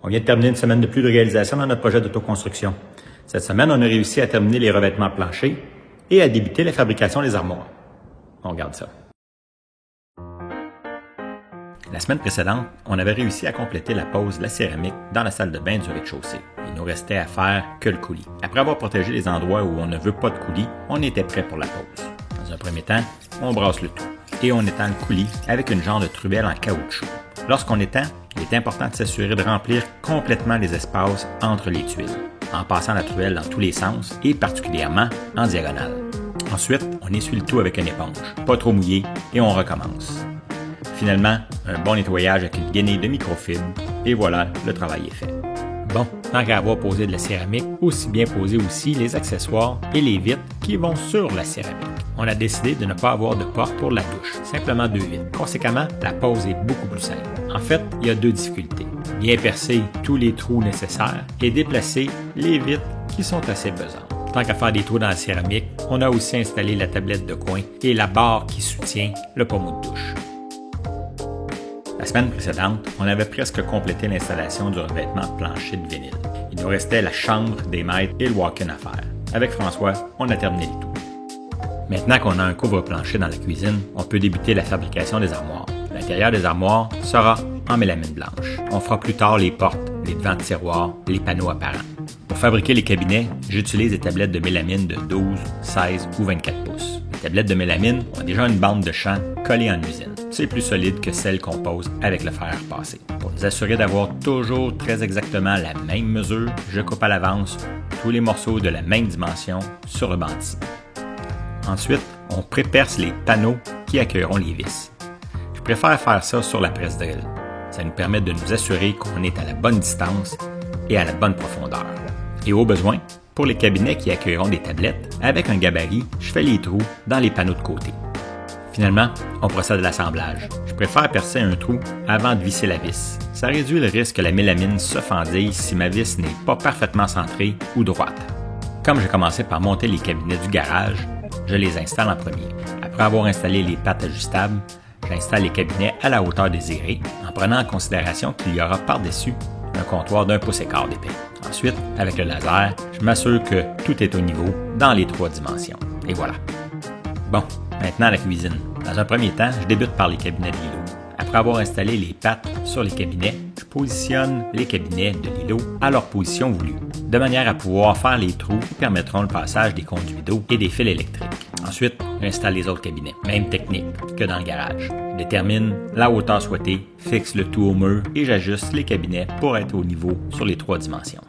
On vient de terminer une semaine de plus de réalisation dans notre projet d'autoconstruction. Cette semaine, on a réussi à terminer les revêtements planchers et à débuter la fabrication des armoires. On regarde ça. La semaine précédente, on avait réussi à compléter la pose de la céramique dans la salle de bain du rez-de-chaussée. Il nous restait à faire que le coulis. Après avoir protégé les endroits où on ne veut pas de coulis, on était prêt pour la pose. Dans un premier temps, on brasse le tout et on étend le coulis avec une genre de truelle en caoutchouc. Lorsqu'on étend, il est important de s'assurer de remplir complètement les espaces entre les tuiles, en passant la truelle dans tous les sens et particulièrement en diagonale. Ensuite, on essuie le tout avec une éponge, pas trop mouillé, et on recommence. Finalement, un bon nettoyage avec une guenille de microfibre, et voilà, le travail est fait. Bon, tant qu'à avoir posé de la céramique, aussi bien poser aussi les accessoires et les vitres qui vont sur la céramique. On a décidé de ne pas avoir de porte pour la douche, simplement 2 vitres. Conséquemment, la pose est beaucoup plus simple. En fait, il y a 2 difficultés. Bien percer tous les trous nécessaires et déplacer les vitres qui sont assez pesantes. Tant qu'à faire des trous dans la céramique, on a aussi installé la tablette de coin et la barre qui soutient le pommeau de douche. La semaine précédente, on avait presque complété l'installation du revêtement plancher de vinyle. Il nous restait la chambre des maîtres et le walk-in à faire. Avec François, on a terminé le tout. Maintenant qu'on a un couvre-plancher dans la cuisine, on peut débuter la fabrication des armoires. L'intérieur des armoires sera en mélamine blanche. On fera plus tard les portes, les devants de tiroirs, les panneaux apparents. Pour fabriquer les cabinets, j'utilise des tablettes de mélamine de 12, 16 ou 24 pouces. Les tablettes de mélamine ont déjà une bande de champ collée en usine. C'est plus solide que celle qu'on pose avec le fer à repasser. Pour nous assurer d'avoir toujours très exactement la même mesure, je coupe à l'avance tous les morceaux de la même dimension sur le bandit. Ensuite, on préperce les panneaux qui accueilleront les vis. Je préfère faire ça sur la presse drill. Ça nous permet de nous assurer qu'on est à la bonne distance et à la bonne profondeur. Et au besoin, pour les cabinets qui accueilleront des tablettes, avec un gabarit, je fais les trous dans les panneaux de côté. Finalement, on procède à l'assemblage. Je préfère percer un trou avant de visser la vis. Ça réduit le risque que la mélamine se fendille si ma vis n'est pas parfaitement centrée ou droite. Comme j'ai commencé par monter les cabinets du garage, je les installe en premier. Après avoir installé les pattes ajustables, j'installe les cabinets à la hauteur désirée, en prenant en considération qu'il y aura par-dessus un comptoir d'1,25 pouce d'épais. Ensuite, avec le laser, je m'assure que tout est au niveau dans les 3 dimensions. Et voilà. Bon, maintenant la cuisine. Dans un premier temps, je débute par les cabinets de Lilo. Après avoir installé les pattes sur les cabinets, je positionne les cabinets de Lilo à leur position voulue, de manière à pouvoir faire les trous qui permettront le passage des conduits d'eau et des fils électriques. Ensuite, j'installe les autres cabinets. Même technique que dans le garage. Je détermine la hauteur souhaitée, fixe le tout au mur et j'ajuste les cabinets pour être au niveau sur les 3 dimensions.